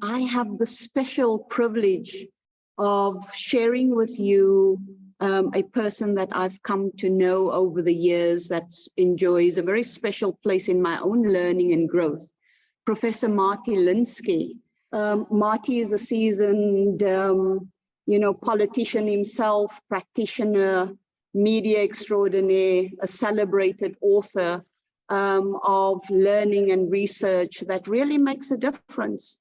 I have the special privilege of sharing with you a person that I've come to know over the years that enjoys a very special place in my own learning and growth, Professor Marty Linsky. Marty is a seasoned, politician himself, practitioner, media extraordinaire, a celebrated author of learning and research that really makes a difference.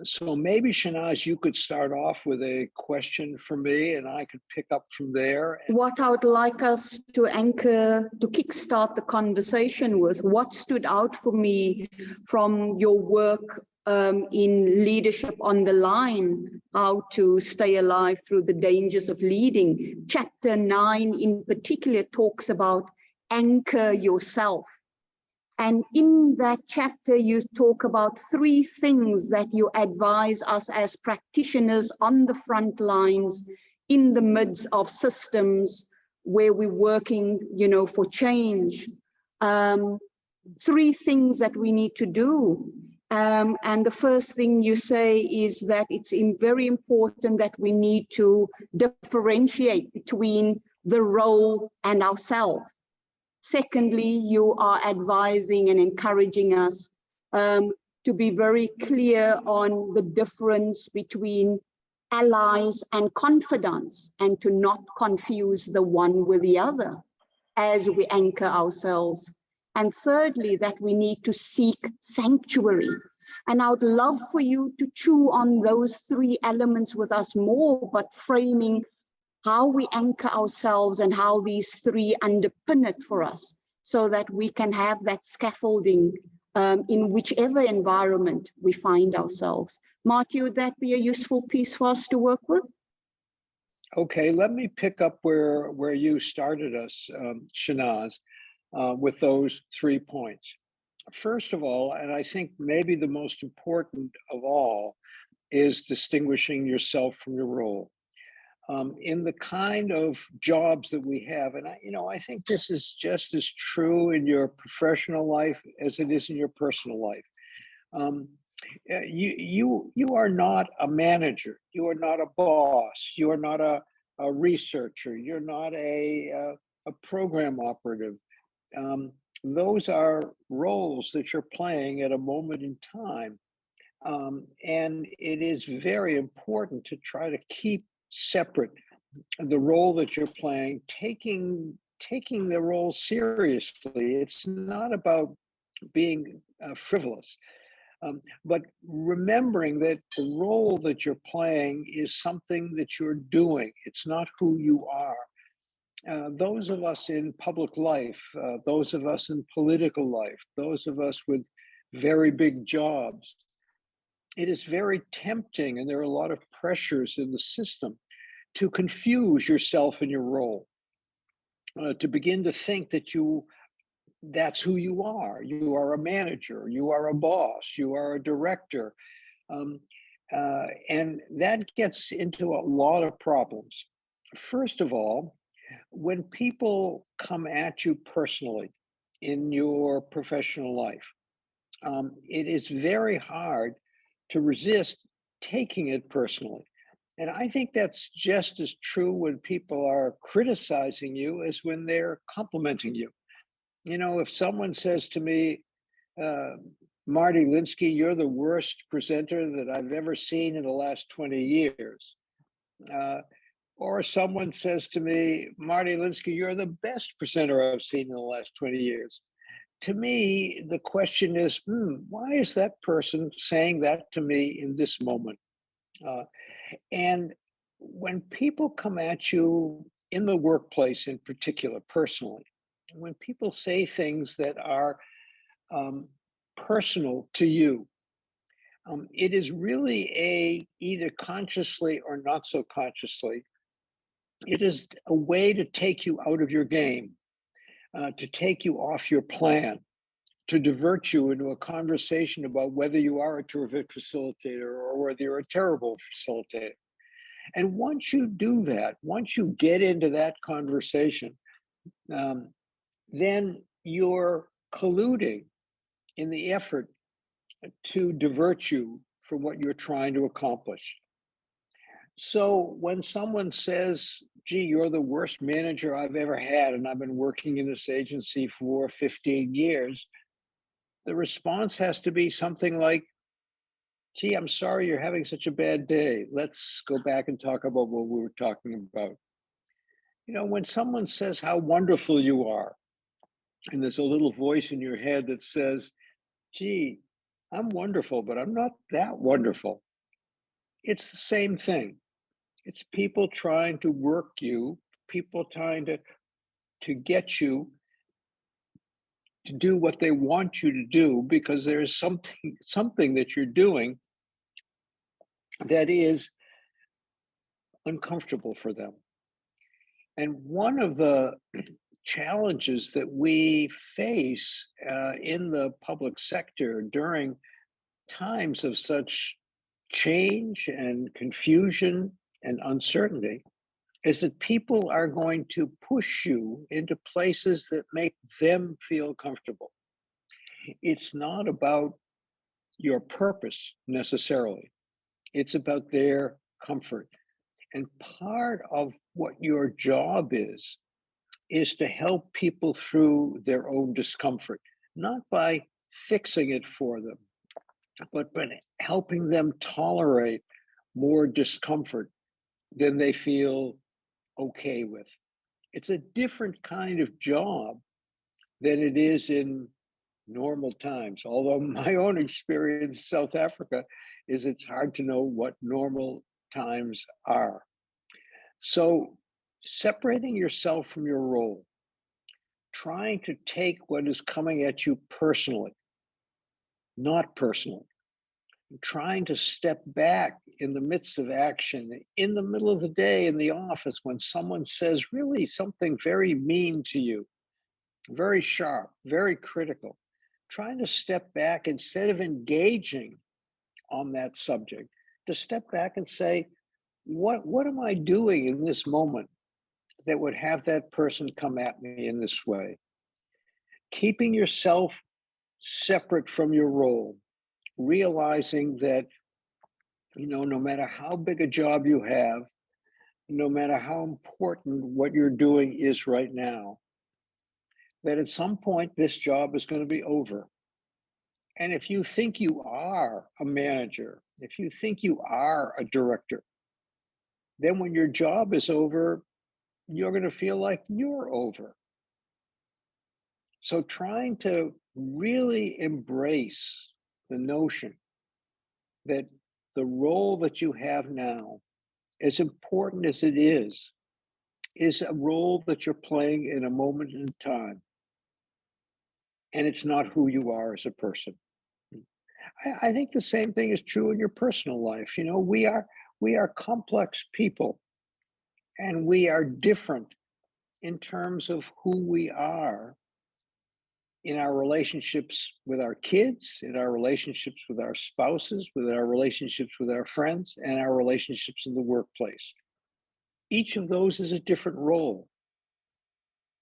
So maybe, Shanaz, you could start off with a question for me and I could pick up from there. What I would like us to anchor, to kickstart the conversation with, what stood out for me from your work in Leadership on the Line, how to stay alive through the dangers of leading. Chapter 9 in particular talks about anchor yourself. And in that chapter, you talk about 3 things that you advise us as practitioners on the front lines in the midst of systems where we're working, for change. 3 things that we need to do. And the first thing you say is that it's very important that we need to differentiate between the role and ourselves. Secondly, you are advising and encouraging us to be very clear on the difference between allies and confidants and to not confuse the one with the other as we anchor ourselves. And thirdly, that we need to seek sanctuary. And I would love for you to chew on those 3 elements with us more, but framing how we anchor ourselves and how these 3 underpin it for us so that we can have that scaffolding in whichever environment we find ourselves. Marty, would that be a useful piece for us to work with? Okay, let me pick up where you started us, Shanaz, with those 3 points. First of all, and I think maybe the most important of all, is distinguishing yourself from your role. In the kind of jobs that we have, and I think this is just as true in your professional life as it is in your personal life. You are not a manager, you are not a boss, you are not a researcher, you're not a program operative. Those are roles that you're playing at a moment in time, and it is very important to try to keep separate the role that you're playing, taking the role seriously. It's not about being frivolous, but remembering that the role that you're playing is something that you're doing. It's not who you are. Those of us in public life, those of us in political life, those of us with very big jobs, it is very tempting, and there are a lot of pressures in the system to confuse yourself and your role, to begin to think that that's who you are. You are a manager, you are a boss, you are a director. And that gets into a lot of problems. First of all, when people come at you personally in your professional life, it is very hard to resist taking it personally. And I think that's just as true when people are criticizing you as when they're complimenting you. If someone says to me, Marty Linsky, you're the worst presenter that I've ever seen in the last 20 years. Or someone says to me, Marty Linsky, you're the best presenter I've seen in the last 20 years. To me, the question is, why is that person saying that to me in this moment? And when people come at you in the workplace in particular, personally, when people say things that are personal to you, it is really either consciously or not so consciously, it is a way to take you out of your game, to take you off your plan, to divert you into a conversation about whether you are a terrific facilitator or whether you're a terrible facilitator. And once you do that, once you get into that conversation, then you're colluding in the effort to divert you for what you're trying to accomplish. So when someone says, gee, you're the worst manager I've ever had, and I've been working in this agency for 15 years, the response has to be something like, gee, I'm sorry you're having such a bad day. Let's go back and talk about what we were talking about. You know, when someone says how wonderful you are, and there's a little voice in your head that says, gee, I'm wonderful, but I'm not that wonderful. It's the same thing. It's people trying to work you, people trying to get you to do what they want you to do because there's something that you're doing that is uncomfortable for them. And one of the challenges that we face in the public sector during times of such change and confusion and uncertainty is that people are going to push you into places that make them feel comfortable. It's not about your purpose necessarily, it's about their comfort. And part of what your job is to help people through their own discomfort, not by fixing it for them, but by helping them tolerate more discomfort than they feel okay with. It's a different kind of job than it is in normal times. Although my own experience in South Africa is it's hard to know what normal times are. So separating yourself from your role, trying to take what is coming at you personally, not personally, trying to step back in the midst of action, in the middle of the day in the office when someone says really something very mean to you, very sharp, very critical, trying to step back instead of engaging on that subject, to step back and say, what am I doing in this moment that would have that person come at me in this way? Keeping yourself separate from your role, realizing that, you know, no matter how big a job you have, no matter how important what you're doing is right now, that at some point this job is going to be over. And if you think you are a manager, if you think you are a director, then when your job is over, you're going to feel like you're over. So trying to really embrace the notion that the role that you have now, as important as it is a role that you're playing in a moment in time. And it's not who you are as a person. I think the same thing is true in your personal life. You know, we are complex people, and we are different in terms of who we are in our relationships with our kids, in our relationships with our spouses, with our relationships with our friends, and our relationships in the workplace. Each of those is a different role.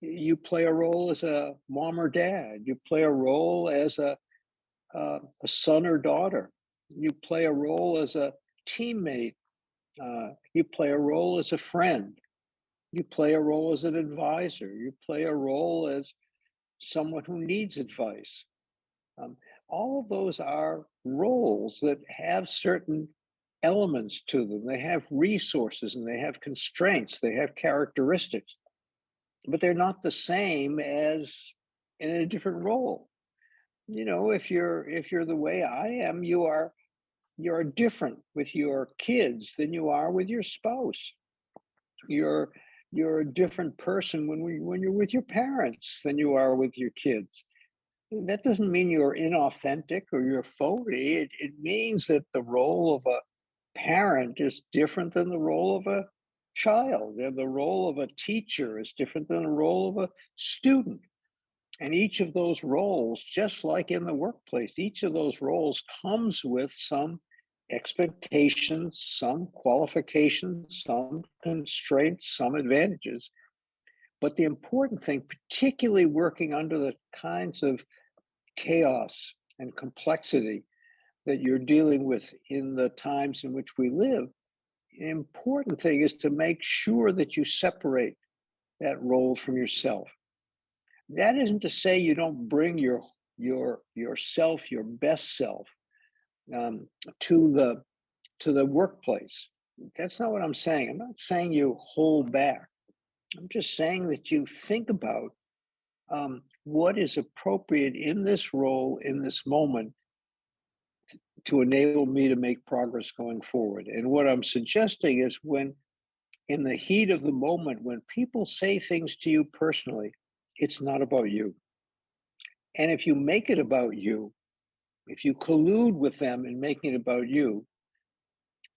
You play a role as a mom or dad. You play a role as a son or daughter. You play a role as a teammate. You play a role as a friend. You play a role as an advisor. You play a role as someone who needs advice. All of those are roles that have certain elements to them. They have resources and they have constraints. They have characteristics, but they're not the same as in a different role. You know, if you're the way I am, you're different with your kids than you are with your spouse. You're a different person when you're with your parents than you are with your kids. That doesn't mean you're inauthentic or you're phony. It means that the role of a parent is different than the role of a child. And the role of a teacher is different than the role of a student. And each of those roles, just like in the workplace, each of those roles comes with some expectations, some qualifications, some constraints, some advantages. But the important thing, particularly working under the kinds of chaos and complexity that you're dealing with in the times in which we live, the important thing is to make sure that you separate that role from yourself. That isn't to say you don't bring yourself, your best self, to the workplace. That's not what I'm saying. I'm not saying you hold back. I'm just saying that you think about what is appropriate in this role, in this moment, to enable me to make progress going forward. And what I'm suggesting is when, in the heat of the moment, when people say things to you personally, it's not about you. And if you make it about you, if you collude with them in making it about you,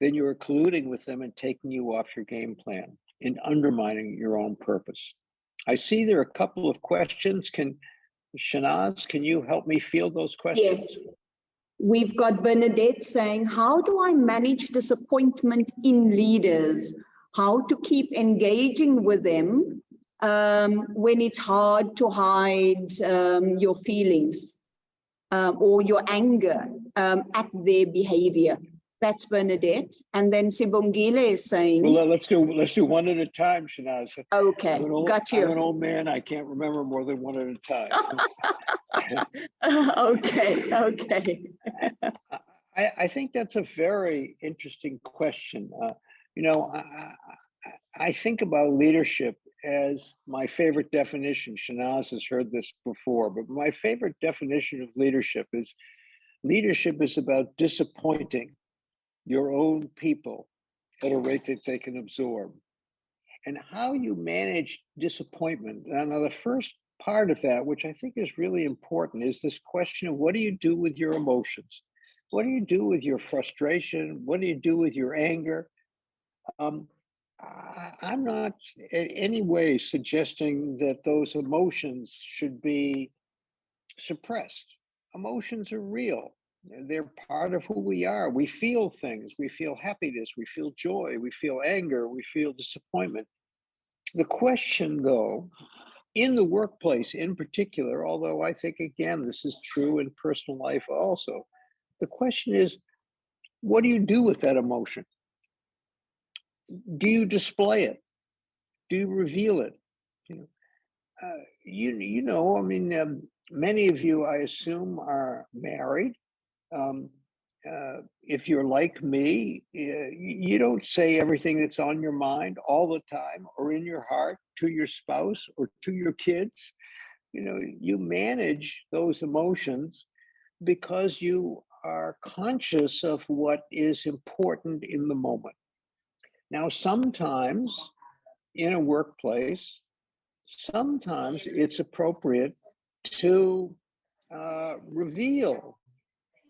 then you're colluding with them and taking you off your game plan and undermining your own purpose. I see there are a couple of questions. Shanaz, can you help me field those questions? Yes. We've got Bernadette saying, how do I manage disappointment in leaders? How to keep engaging with them when it's hard to hide your feelings or your anger at their behavior? That's Bernadette. And then Sibongile is saying... Well, let's do one at a time, Shanaz. Okay, got you. I'm an old man. I can't remember more than one at a time. Okay. I think that's a very interesting question. I think about leadership as my favorite definition. Shanaz has heard this before, but my favorite definition of leadership is about disappointing your own people at a rate that they can absorb. And how you manage disappointment. Now, the first part of that, which I think is really important, is this question of what do you do with your emotions? What do you do with your frustration? What do you do with your anger? I'm not in any way suggesting that those emotions should be suppressed. Emotions are real. They're part of who we are. We feel things. We feel happiness. We feel joy. We feel anger. We feel disappointment. The question, though, in the workplace in particular, although I think, again, this is true in personal life also, the question is, what do you do with that emotion? Do you display it? Do you reveal it? Many of you, I assume, are married. If you're like me, you don't say everything that's on your mind all the time or in your heart to your spouse or to your kids. You manage those emotions because you are conscious of what is important in the moment. Now, sometimes in a workplace, sometimes it's appropriate to reveal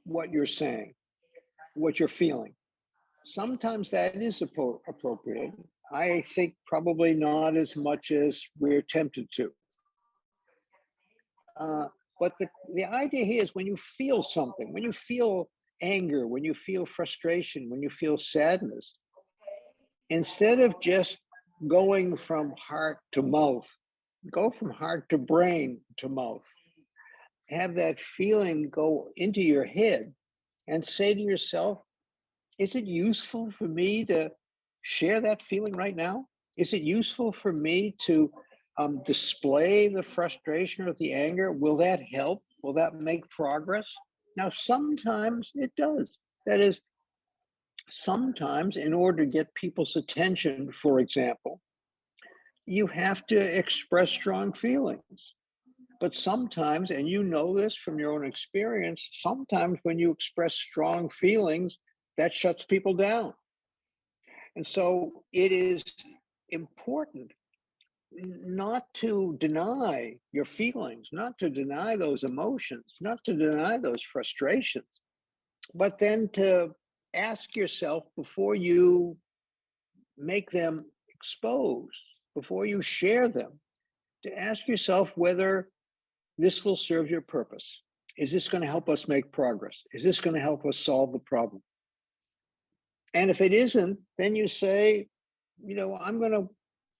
what you're saying, what you're feeling. Sometimes that is appropriate. I think probably not as much as we're tempted to. But the idea here is when you feel something, when you feel anger, when you feel frustration, when you feel sadness, instead of just going from heart to mouth, go from heart to brain to mouth. Have that feeling go into your head and say to yourself, is it useful for me to share that feeling right now? Is it useful for me to display the frustration or the anger? Will that help? Will that make progress? Now, sometimes it does. That is, sometimes in order to get people's attention, for example, you have to express strong feelings. But sometimes, and you know this from your own experience, sometimes when you express strong feelings, that shuts people down. And so it is important not to deny your feelings, not to deny those emotions, not to deny those frustrations, but then to ask yourself before you make them exposed, before you share them, to ask yourself whether this will serve your purpose. Is this going to help us make progress? Is this going to help us solve the problem? And if it isn't, then you say, I'm going to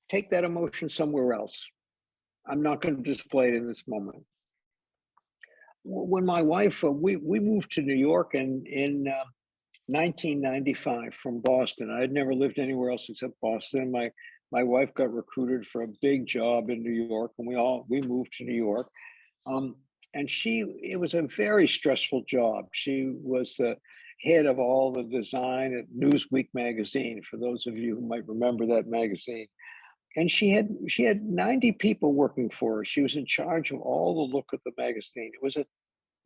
take that emotion somewhere else. I'm not going to display it in this moment. when my wife, we moved to New York in 1995 from Boston. I had never lived anywhere else except Boston. My wife got recruited for a big job in New York, and we moved to New York. And it was a very stressful job. She was the head of all the design at Newsweek magazine, for those of you who might remember that magazine. And she had 90 people working for her. She was in charge of all the look of the magazine. It was an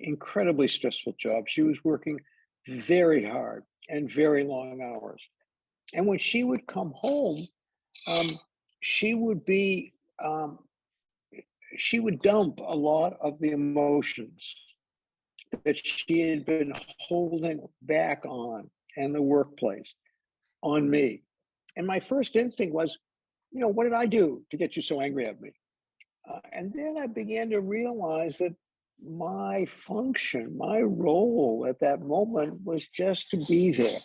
incredibly stressful job. She was working very hard and very long hours. And when she would come home, she would be she would dump a lot of the emotions that she had been holding back on in the workplace on me. And my first instinct was, what did I do to get you so angry at me? And then I began to realize that my function, my role at that moment was just to be there.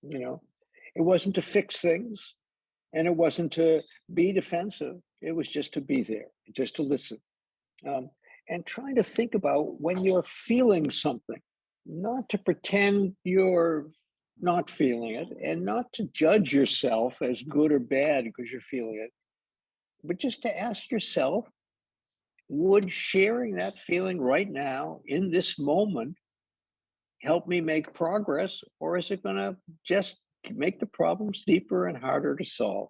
It wasn't to fix things, and it wasn't to be defensive. It was just to be there, just to listen. And trying to think about when you're feeling something, not to pretend you're not feeling it, and not to judge yourself as good or bad because you're feeling it, but just to ask yourself, would sharing that feeling right now in this moment help me make progress, or is it going to just make the problems deeper and harder to solve?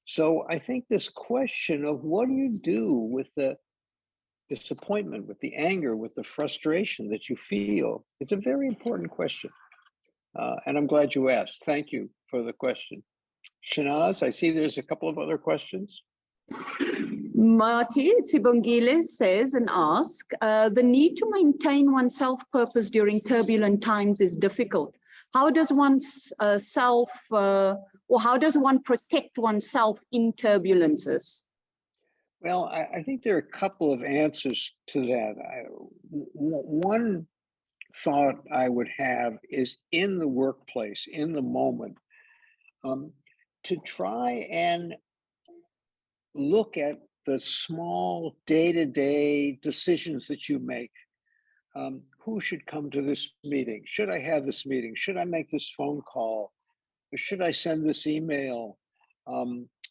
So I think this question of what do you do with the disappointment, with the anger, with the frustration that you feel, it's a very important question. And I'm glad you asked. Thank you for the question. Shanaz, I see there's a couple of other questions. Marty Sibongiles says and asks, the need to maintain one's self-purpose during turbulent times is difficult. How does one's or how does one protect oneself in turbulences? Well, I think there are a couple of answers to that. One thought I would have is in the workplace, in the moment, to try and look at the small day-to-day decisions that you make. Who should come to this meeting? Should I have this meeting? Should I make this phone call? Should I send this email?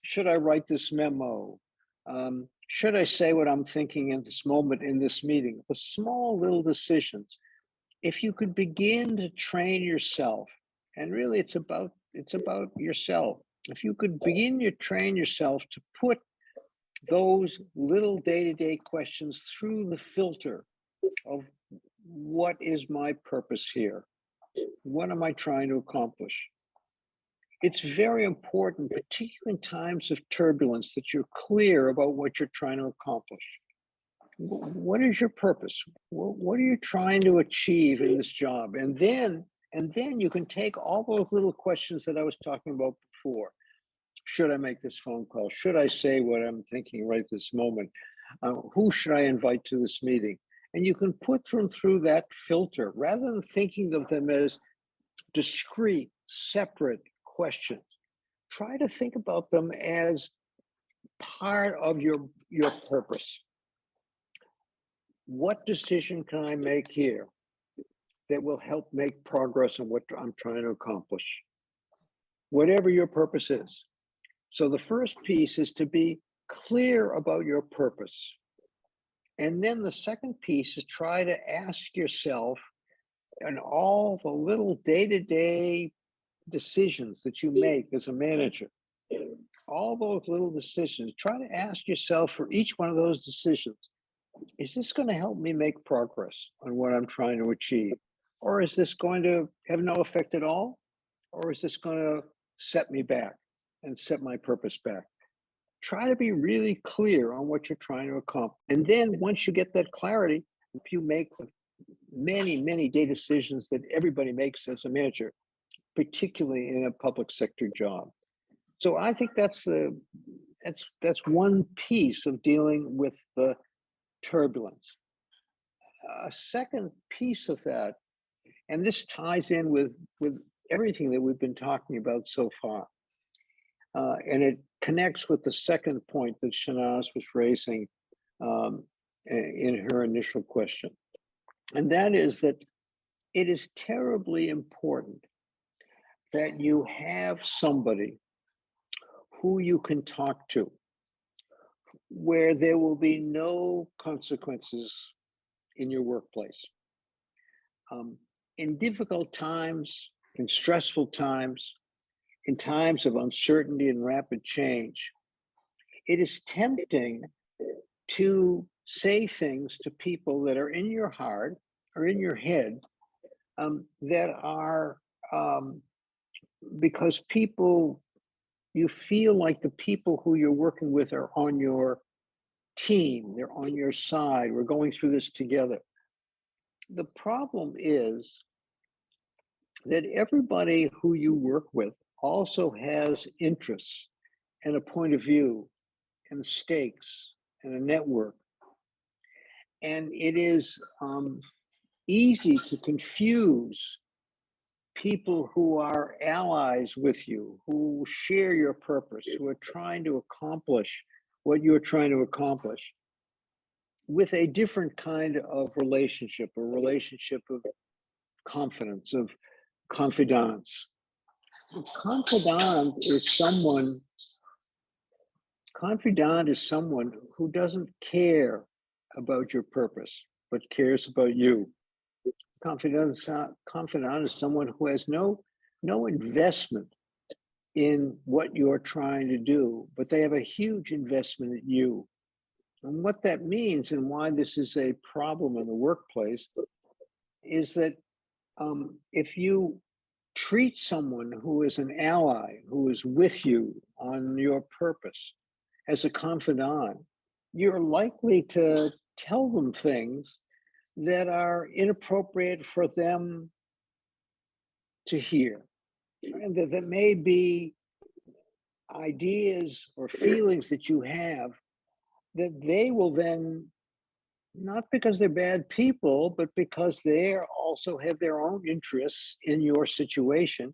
Should I write this memo? Should I say what I'm thinking in this moment in this meeting? The small little decisions. If you could begin to train yourself, and really it's about yourself. If you could begin to train yourself to put those little day-to-day questions through the filter of what is my purpose here? What am I trying to accomplish? It's very important, particularly in times of turbulence, that you're clear about what you're trying to accomplish. What is your purpose? What are you trying to achieve in this job? And then you can take all those little questions that I was talking about before. Should I make this phone call? Should I say what I'm thinking right this moment? Who should I invite to this meeting? And you can put them through that filter rather than thinking of them as discrete, separate questions. Try to think about them as part of your purpose. What decision can I make here that will help make progress on what I'm trying to accomplish? Whatever your purpose is. So the first piece is to be clear about your purpose. And then the second piece is try to ask yourself, and all the little day-to-day decisions that you make as a manager, all those little decisions, try to ask yourself for each one of those decisions, is this going to help me make progress on what I'm trying to achieve? Or is this going to have no effect at all? Or is this going to set me back and set my purpose back? Try to be really clear on what you're trying to accomplish. And then once you get that clarity, if you make the many day decisions that everybody makes as a manager, particularly in a public sector job. So I think that's one piece of dealing with the turbulence. A second piece of that, and this ties in with everything that we've been talking about so far, and it connects with the second point that Shanaz was raising in her initial question. And that is that it is terribly important that you have somebody who you can talk to, where there will be no consequences in your workplace. In difficult times, in stressful times, in times of uncertainty and rapid change, it is tempting to say things to people that are in your heart or in your head that are because you feel like the people who you're working with are on your team, they're on your side, we're going through this together. The problem is that everybody who you work with also has interests and a point of view and stakes and a network. And it is easy to confuse people who are allies with you, who share your purpose, who are trying to accomplish what you're trying to accomplish, with a different kind of relationship, a relationship of confidence, of confidants. A confidant is someone who doesn't care about your purpose, but cares about you. Confidant is someone who has no investment in what you're trying to do, but they have a huge investment in you. And what that means, and why this is a problem in the workplace, is that if you treat someone who is an ally, who is with you on your purpose, as a confidant, you're likely to tell them things that are inappropriate for them to hear. And that may be ideas or feelings that you have that they will then, not because they're bad people, but because they also have their own interests in your situation,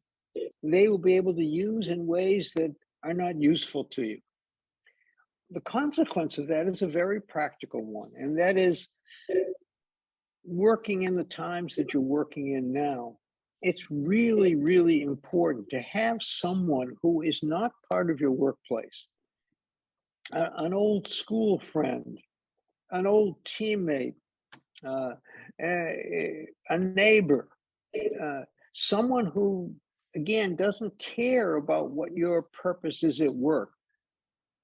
they will be able to use in ways that are not useful to you. The consequence of that is a very practical one, and that is working in the times that you're working in now. It's really, really important to have someone who is not part of your workplace, an old school friend, an old teammate, a neighbor, someone who, again, doesn't care about what your purpose is at work,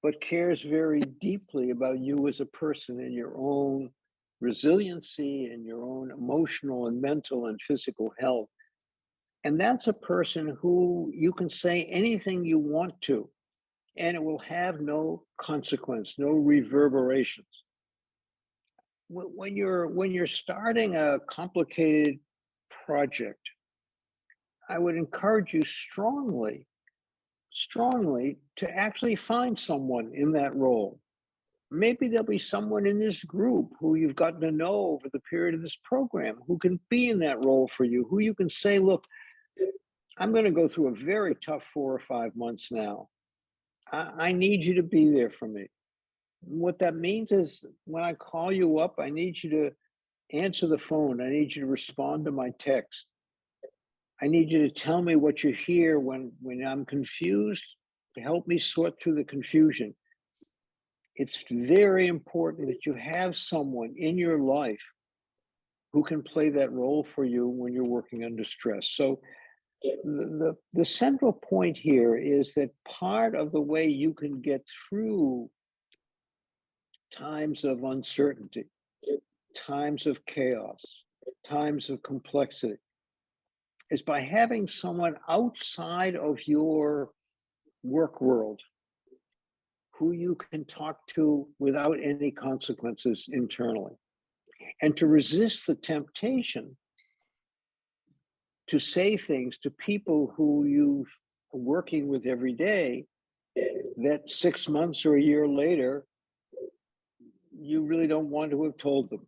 but cares very deeply about you as a person and your own resiliency and your own emotional and mental and physical health. And that's a person who you can say anything you want to, and it will have no consequence, no reverberations. When you're starting a complicated project, I would encourage you strongly to actually find someone in that role. Maybe there'll be someone in this group who you've gotten to know over the period of this program who can be in that role for you, who you can say, look, I'm going to go through a very tough 4 or 5 months now. I need you to be there for me. What that means is when I call you up, I need you to answer the phone. I need you to respond to my text. I need you to tell me what you hear when I'm confused, to help me sort through the confusion. It's very important that you have someone in your life who can play that role for you when you're working under stress. So the central point here is that part of the way you can get through times of uncertainty, times of chaos, times of complexity, is by having someone outside of your work world who you can talk to without any consequences internally, and to resist the temptation to say things to people who you're working with every day that 6 months or a year later, you really don't want to have told them.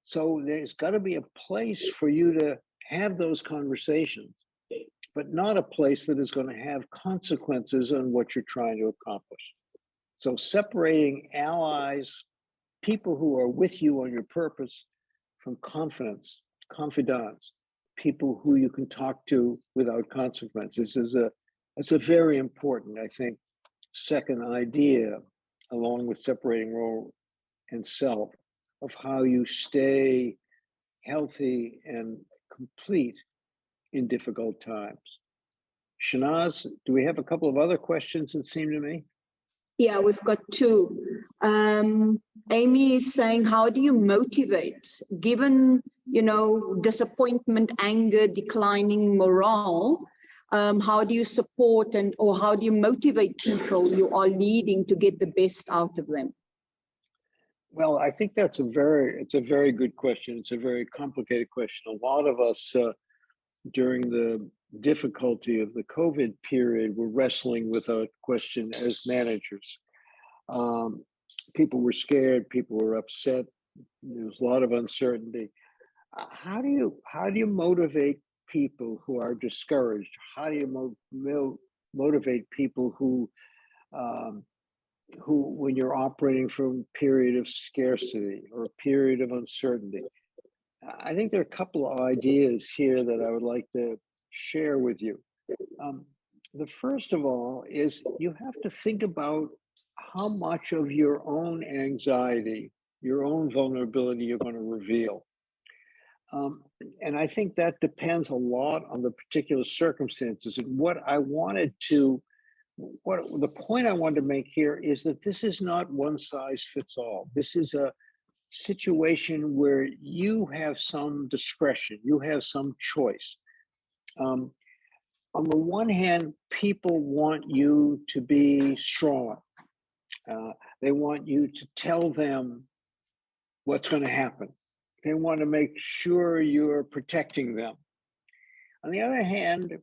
So there's got to be a place for you to have those conversations, but not a place that is going to have consequences on what you're trying to accomplish. So separating allies people who are with you on your purpose from confidants, people who you can talk to without consequences is a very important, I think, second idea, along with separating role and self, of how you stay healthy and complete in difficult times. Shanaz, do we have a couple of other questions that seem to me? Yeah, we've got two. Amy is saying, how do you motivate, given, disappointment, anger, declining morale? How do you support or how do you motivate people you are leading to get the best out of them? Well, I think it's a very good question. It's a very complicated question. A lot of us during the difficulty of the COVID period were wrestling with a question as managers. People were scared, people were upset. There was a lot of uncertainty. How do you motivate people who are discouraged? How do you motivate people who, when you're operating from a period of scarcity or a period of uncertainty? I think there are a couple of ideas here that I would like to share with you. The first of all is you have to think about how much of your own anxiety, your own vulnerability you're going to reveal. And I think that depends a lot on the particular circumstances. And the point I wanted to make here is that this is not one size fits all. This is a situation where you have some discretion, you have some choice. On the one hand, people want you to be strong. They want you to tell them what's going to happen. They want to make sure you're protecting them. On the other hand,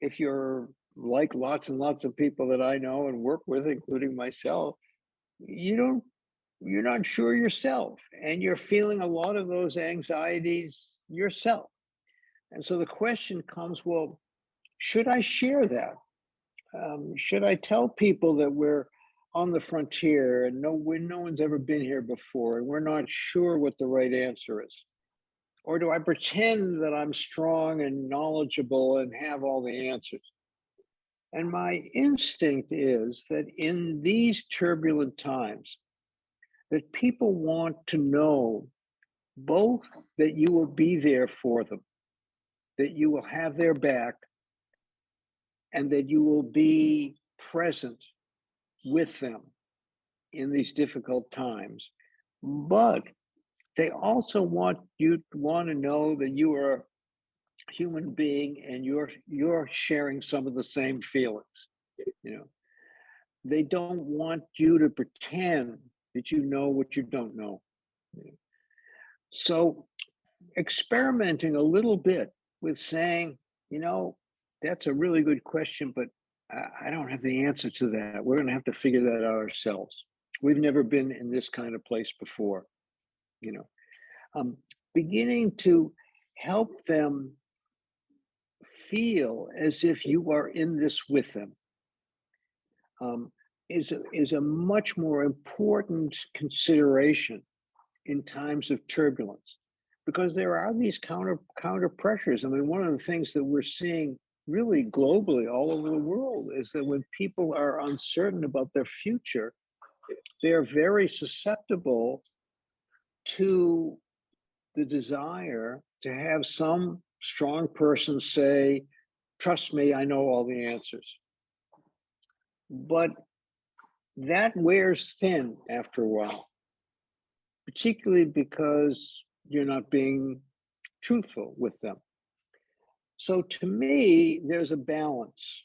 if you're like lots and lots of people that I know and work with, including myself, you're not sure yourself, and you're feeling a lot of those anxieties yourself. And so the question comes, well, should I share that? Should I tell people that we're on the frontier and no one's ever been here before and we're not sure what the right answer is? Or do I pretend that I'm strong and knowledgeable and have all the answers? And my instinct is that in these turbulent times, that people want to know both that you will be there for them, that you will have their back, and that you will be present with them in these difficult times. But they also want to know that you are a human being and you're sharing some of the same feelings. They don't want you to pretend that you know what you don't know. So experimenting a little bit with saying, that's a really good question, but I don't have the answer to that. We're going to have to figure that out ourselves. We've never been in this kind of place before. Beginning to help them feel as if you are in this with them is a much more important consideration in times of turbulence, because there are these counter pressures. I mean, one of the things that we're seeing really globally all over the world is that when people are uncertain about their future, they're very susceptible to the desire to have some strong person say, trust me, I know all the answers. But that wears thin after a while, particularly because you're not being truthful with them. So to me, there's a balance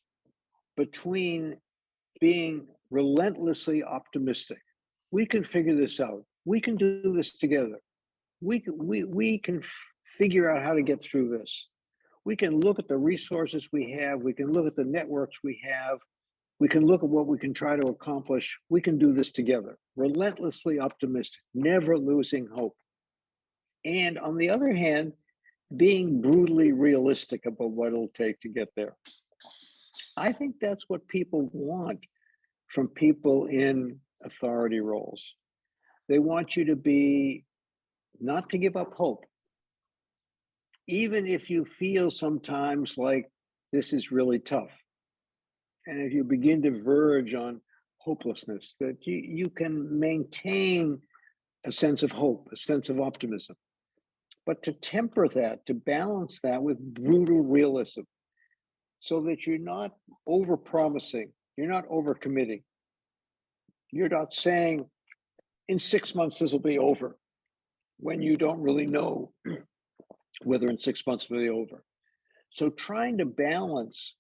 between being relentlessly optimistic. We can figure this out. We can do this together. We can figure out how to get through this. We can look at the resources we have. We can look at the networks we have. We can look at what we can try to accomplish. We can do this together. Relentlessly optimistic, never losing hope. And on the other hand, being brutally realistic about what it'll take to get there. I think that's what people want from people in authority roles. They want you to be, not to give up hope. Even if you feel sometimes like this is really tough. And if you begin to verge on hopelessness, that you can maintain a sense of hope, a sense of optimism. But to temper that, to balance that with brutal realism, so that you're not over-promising, you're not over-committing. You're not saying, in 6 months, this will be over, when you don't really know whether in 6 months will be over. So trying to balance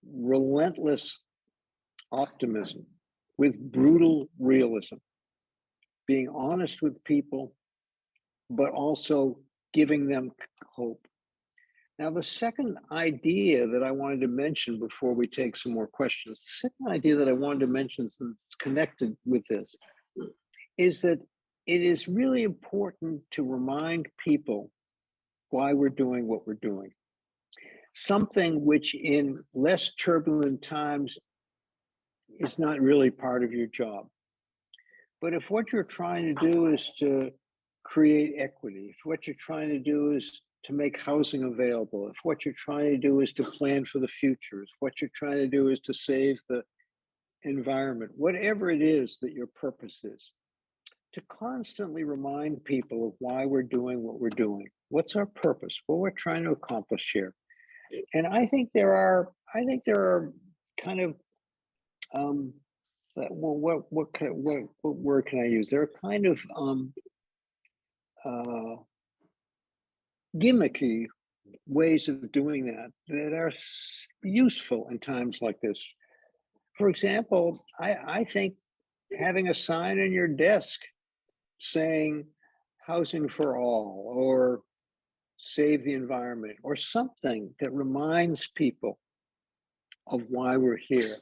relentless optimism with brutal realism, being honest with people, but also giving them hope. Now, the second idea that I wanted to mention before we take some more questions, the second idea that I wanted to mention, since it's connected with this, is that it is really important to remind people why we're doing what we're doing. Something which in less turbulent times is not really part of your job. But if what you're trying to do is to create equity, if what you're trying to do is to make housing available, if what you're trying to do is to plan for the future, if what you're trying to do is to save the environment, whatever it is that your purpose is, to constantly remind people of why we're doing what we're doing. What's our purpose? What we're trying to accomplish here. And I think there are kind of what word can I use? There are kind of gimmicky ways of doing that are useful in times like this. For example, I think having a sign on your desk saying housing for all, or save the environment, or something that reminds people of why we're here.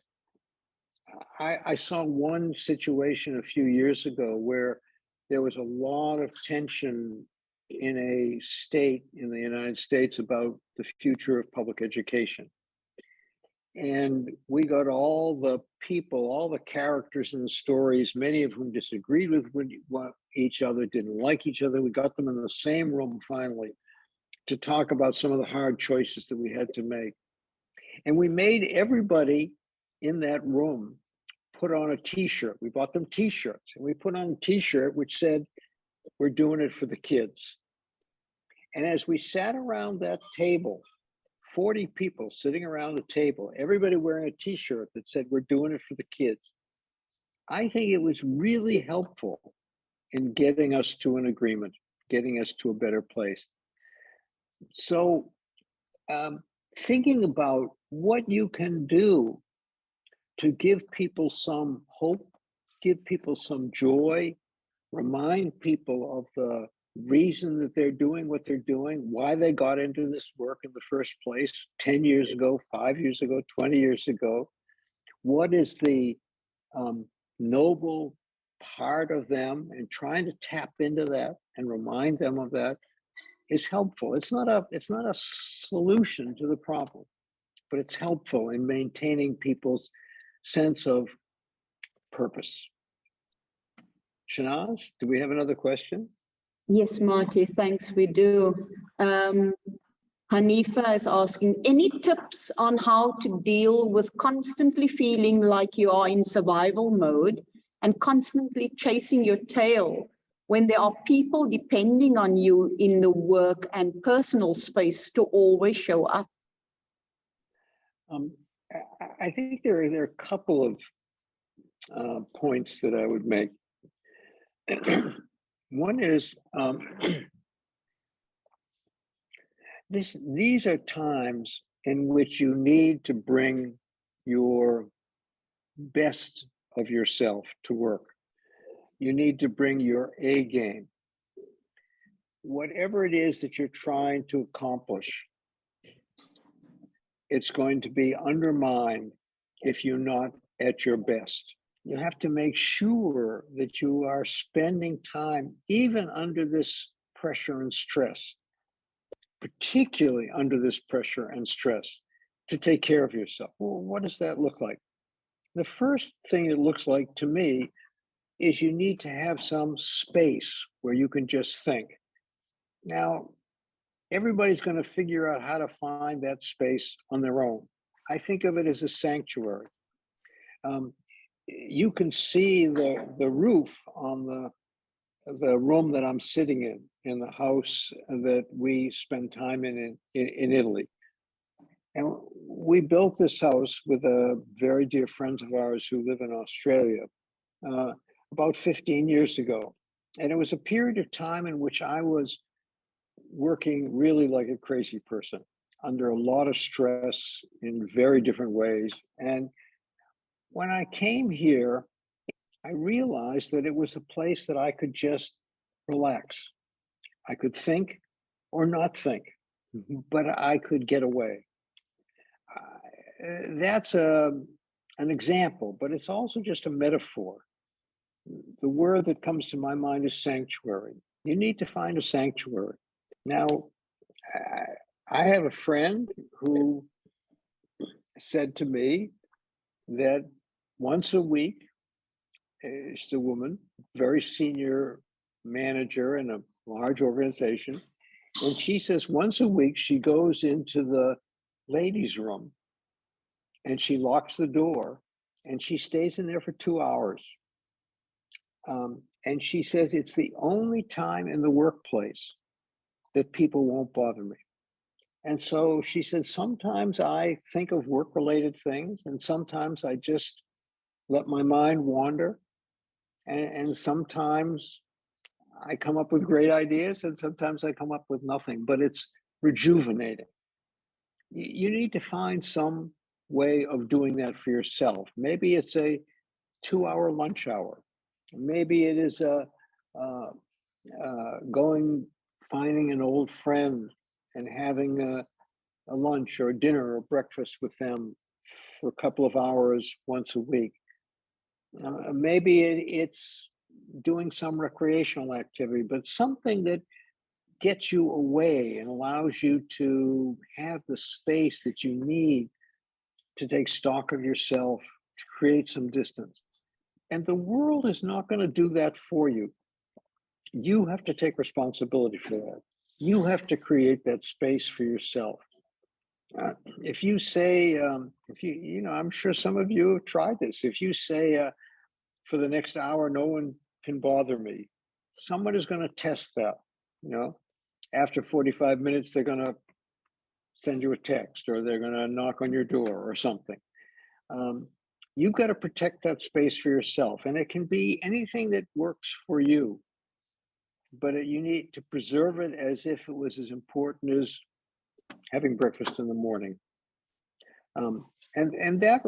I saw one situation a few years ago where there was a lot of tension in a state in the United States about the future of public education. And we got all the people, all the characters in the stories, many of whom disagreed with each other, didn't like each other. We got them in the same room finally to talk about some of the hard choices that we had to make. And we made everybody in that room put on a t-shirt. We bought them t-shirts, and we put on a t-shirt which said, "We're doing it for the kids." And as we sat around that table, 40 people sitting around the table, everybody wearing a t-shirt that said, "We're doing it for the kids," I think it was really helpful in getting us to an agreement, getting us to a better place. So thinking about what you can do to give people some hope, give people some joy, remind people of the reason that they're doing what they're doing, why they got into this work in the first place 10 years ago, 5 years ago, 20 years ago. What is the noble part of them, and trying to tap into that and remind them of that is helpful. It's not a solution to the problem, but it's helpful in maintaining people's sense of purpose. Shanaz, do we have another question? Yes, Marty, thanks, we do. Hanifa is asking, any tips on how to deal with constantly feeling like you are in survival mode and constantly chasing your tail when there are people depending on you in the work and personal space to always show up? I think there are a couple of points that I would make. One is these are times in which you need to bring your best of yourself to work. You need to bring your A game. Whatever it is that you're trying to accomplish, it's going to be undermined if you're not at your best. You have to make sure that you are spending time, even under this pressure and stress, particularly under this pressure and stress, to take care of yourself. Well, what does that look like? The first thing it looks like to me is you need to have some space where you can just think. Now, everybody's going to figure out how to find that space on their own. I think of it as a sanctuary. You can see the roof on the room that I'm sitting in the house that we spend time in Italy. And we built this house with very dear friends of ours who live in Australia about 15 years ago. And it was a period of time in which I was working really like a crazy person, under a lot of stress in very different ways. And when I came here, I realized that it was a place that I could just relax. I could think or not think, but I could get away. That's an example, but it's also just a metaphor. The word that comes to my mind is sanctuary. You need to find a sanctuary. Now, I have a friend who said to me that once a week, she's a woman, very senior manager in a large organization, and she says once a week she goes into the ladies' room and she locks the door and she stays in there for 2 hours. And she says it's the only time in the workplace that people won't bother me. And so she said, sometimes I think of work-related things, and sometimes I just let my mind wander. And sometimes I come up with great ideas, and sometimes I come up with nothing, but it's rejuvenating. You need to find some way of doing that for yourself. Maybe it's a 2-hour lunch hour. Maybe it is finding an old friend and having a lunch or a dinner or breakfast with them for a couple of hours once a week. Maybe it's doing some recreational activity, but something that gets you away and allows you to have the space that you need to take stock of yourself, to create some distance. And the world is not going to do that for you. You have to take responsibility for that. You have to create that space for yourself. If you say, I'm sure some of you have tried this. If you say, for the next hour, no one can bother me, someone is going to test that. After 45 minutes, they're going to send you a text or they're going to knock on your door or something. You've got to protect that space for yourself. And it can be anything that works for you, but you need to preserve it as if it was as important as having breakfast in the morning. And that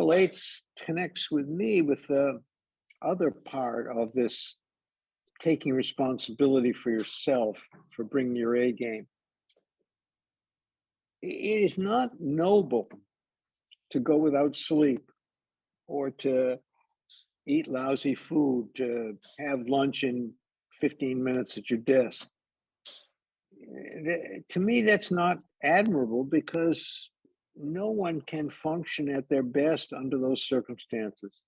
connects with me with the other part of this taking responsibility for yourself, for bringing your A game. It is not noble to go without sleep or to eat lousy food, to have lunch in 15 minutes at your desk. To me, that's not admirable, because no one can function at their best under those circumstances.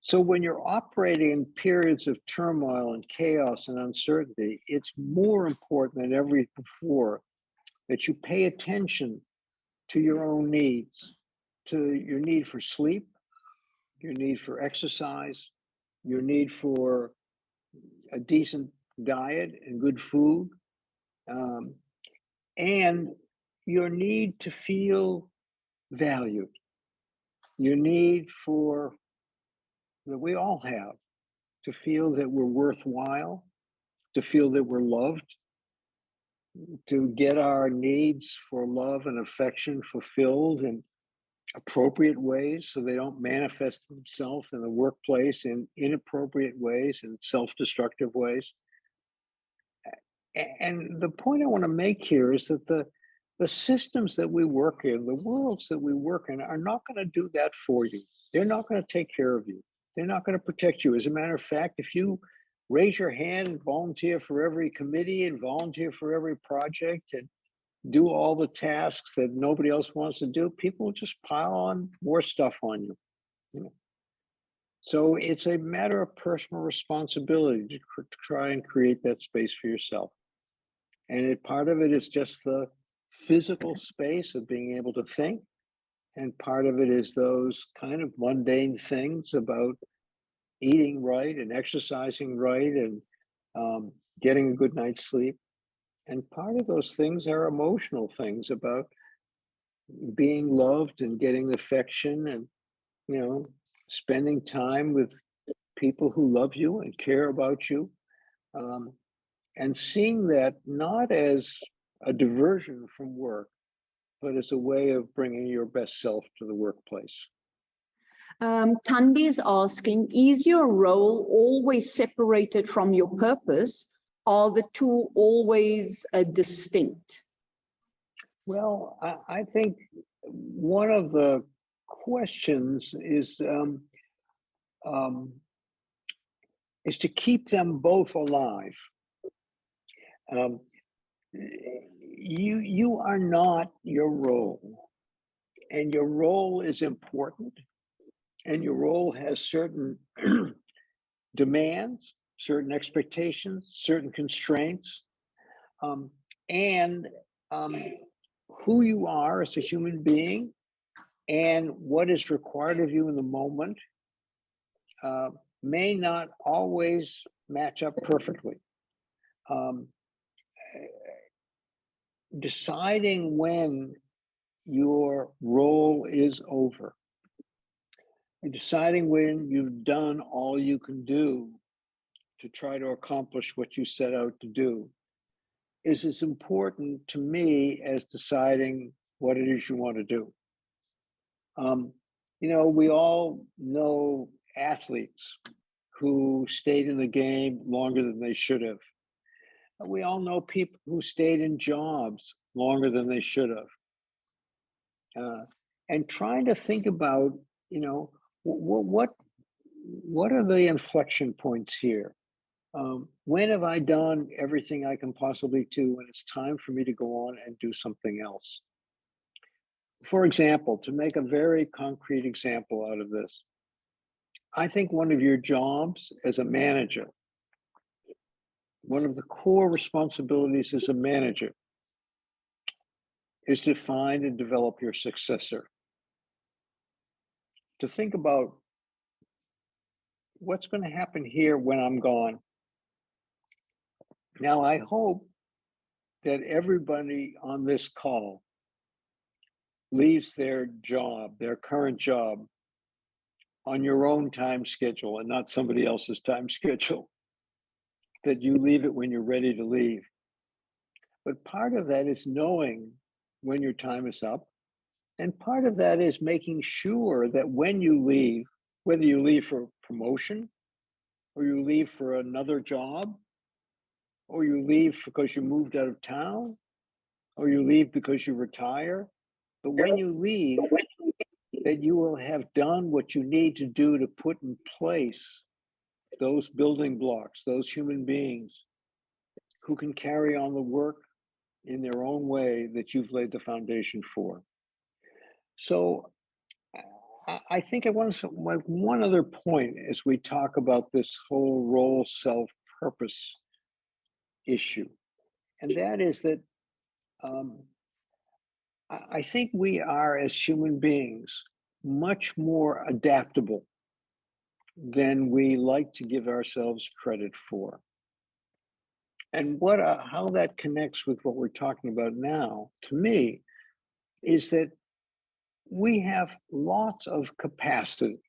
So when you're operating in periods of turmoil and chaos and uncertainty, it's more important than ever before that you pay attention to your own needs, to your need for sleep, your need for exercise, your need for a decent diet and good food, and your need to feel valued, your need for, that we all have, to feel that we're worthwhile, to feel that we're loved, to get our needs for love and affection fulfilled in appropriate ways so they don't manifest themselves in the workplace in inappropriate ways and self-destructive ways. And the point I want to make here is that the systems that we work in, the worlds that we work in, are not going to do that for you. They're not going to take care of you. They're not going to protect you. As a matter of fact, if you raise your hand and volunteer for every committee and volunteer for every project and do all the tasks that nobody else wants to do, people will just pile on more stuff on you. So it's a matter of personal responsibility to try and create that space for yourself. And part of it is just the physical space of being able to think. And part of it is those kind of mundane things about eating right and exercising right and getting a good night's sleep. And part of those things are emotional things about being loved and getting affection and, spending time with people who love you and care about you. And seeing that not as a diversion from work, but as a way of bringing your best self to the workplace. Tandy is asking, is your role always separated from your purpose? Are the two always distinct? Well, I think one of the questions is to keep them both alive. You are not your role, and your role is important, and your role has certain demands, certain expectations, certain constraints, and who you are as a human being and what is required of you in the moment may not always match up perfectly. Deciding when your role is over, and deciding when you've done all you can do to try to accomplish what you set out to do is as important to me as deciding what it is you want to do. We all know athletes who stayed in the game longer than they should have. We all know people who stayed in jobs longer than they should have. And trying to think about, what are the inflection points here? When have I done everything I can possibly do, and it's time for me to go on and do something else? For example, to make a very concrete example out of this, I think one of your jobs as a manager, one of the core responsibilities as a manager, is to find and develop your successor. To think about what's going to happen here when I'm gone. Now, I hope that everybody on this call leaves their job, their current job, on your own time schedule and not somebody else's time schedule, that you leave it when you're ready to leave. But part of that is knowing when your time is up. And part of that is making sure that when you leave, whether you leave for promotion, or you leave for another job, or you leave because you moved out of town, or you leave because you retire, but when you leave, that you will have done what you need to do to put in place those building blocks, those human beings who can carry on the work in their own way that you've laid the foundation for. So I think I want to make one other point as we talk about this whole role self-purpose issue. And that is that I think we are, as human beings, much more adaptable than we like to give ourselves credit for. And how that connects with what we're talking about now, to me, is that we have lots of capacity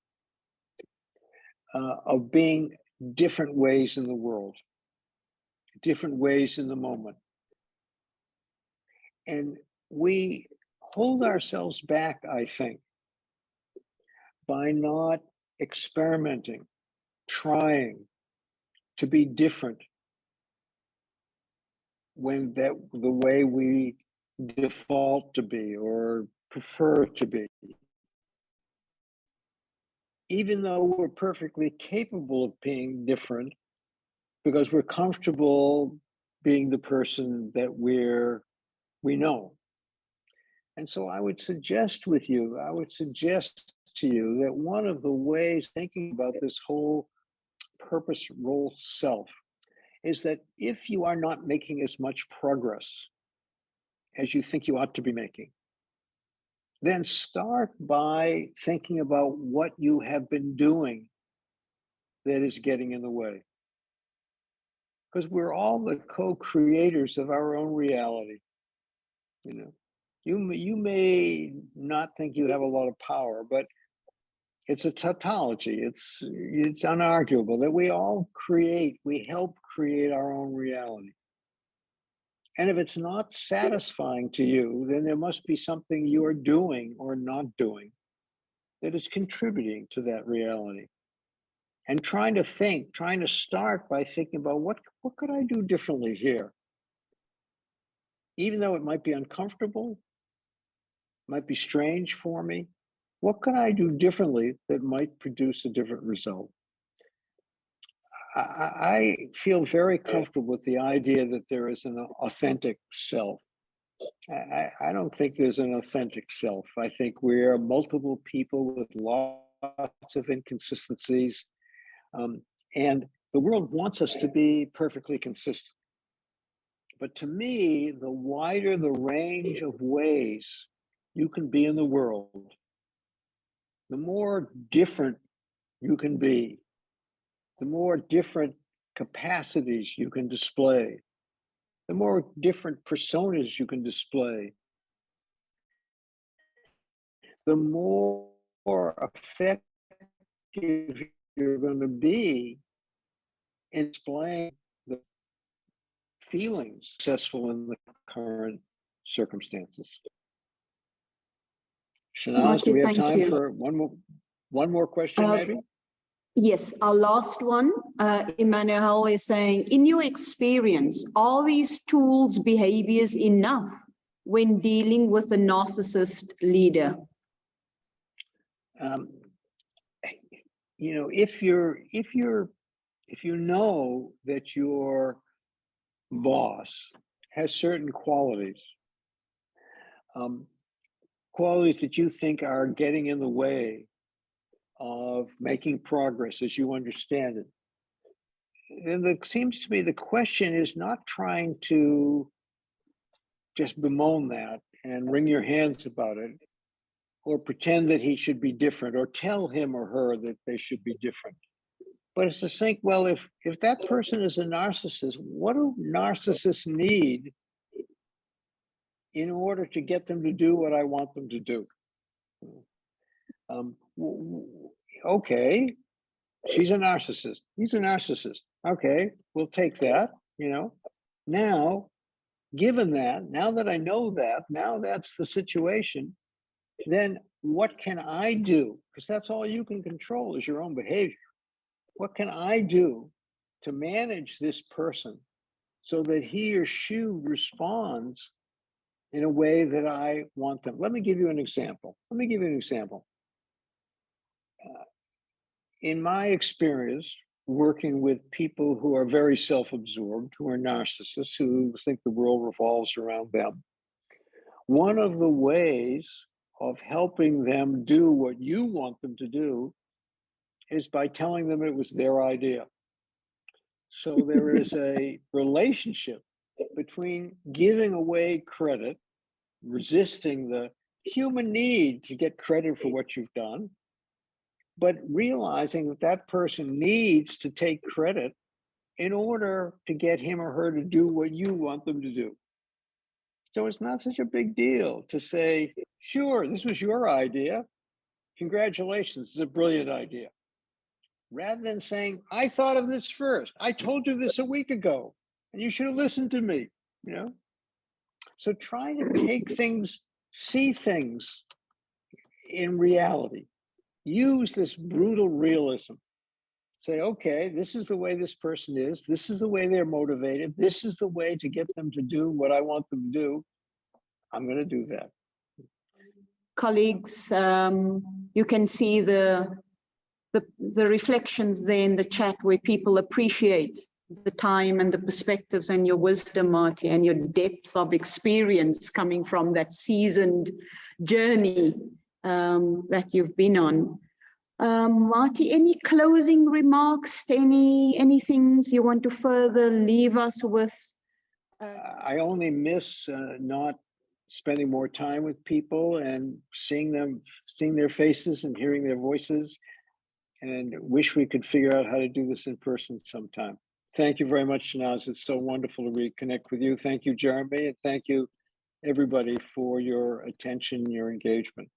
of being different ways in the world, different ways in the moment. And we hold ourselves back, I think, by not experimenting, trying to be different when the way we default to be or prefer to be. Even though we're perfectly capable of being different, because we're comfortable being the person that we know. And so I would suggest to you that one of the ways thinking about this whole purpose role self is that if you are not making as much progress as you think you ought to be making, then start by thinking about what you have been doing that is getting in the way. Because we're all the co-creators of our own reality. You know, you may not think you have a lot of power, but it's a tautology. It's unarguable that we all create, we help create our own reality. And if it's not satisfying to you, then there must be something you are doing or not doing that is contributing to that reality. And trying to start by thinking about what could I do differently here? Even though it might be uncomfortable, might be strange for me, what could I do differently that might produce a different result? I feel very comfortable with the idea that there is an authentic self. I don't think there's an authentic self. I think we're multiple people with lots of inconsistencies. And the world wants us to be perfectly consistent. But to me, the wider the range of ways you can be in the world, the more different you can be, the more different capacities you can display, the more different personas you can display, the more effective you're going to be in displaying the feelings successful in the current circumstances. Shanaz, do we have time for one more question, maybe? Yes, our last one. Emmanuel is saying, in your experience, are these tools, behaviors enough when dealing with a narcissist leader? You know, if you know that your boss has certain qualities, qualities that you think are getting in the way of making progress as you understand it, then it seems to me the question is not trying to just bemoan that and wring your hands about it, or pretend that he should be different, or tell him or her that they should be different. But it's to think, well, if that person is a narcissist, what do narcissists need in order to get them to do what I want them to do? Okay, she's a narcissist. He's a narcissist. Okay, we'll take that, you know. Now, given that, now that I know that, now that's the situation, then what can I do? Because that's all you can control is your own behavior. What can I do to manage this person so that he or she responds in a way that I want them? Let me give you an example. In my experience, working with people who are very self-absorbed, who are narcissists, who think the world revolves around them, one of the ways of helping them do what you want them to do is by telling them it was their idea. So there is a relationship between giving away credit, resisting the human need to get credit for what you've done, but realizing that that person needs to take credit in order to get him or her to do what you want them to do. So it's not such a big deal to say, sure, this was your idea. Congratulations, it's a brilliant idea. Rather than saying, I thought of this first. I told you this a week ago, and you should have listened to me, you know? So try to take things, see things in reality. Use this brutal realism. Say, okay, this is the way this person is. This is the way they're motivated. This is the way to get them to do what I want them to do. I'm going to do that. Colleagues, you can see the reflections there in the chat where people appreciate the time and the perspectives and your wisdom, Marty, and your depth of experience coming from that seasoned journey that you've been on. Marty, any closing remarks, any things you want to further leave us with? I only miss not spending more time with people and seeing their faces and hearing their voices, and wish we could figure out how to do this in person sometime. Thank you very much, Shanaz. It's so wonderful to reconnect with you. Thank you, Jeremy, and thank you, everybody, for your attention, your engagement.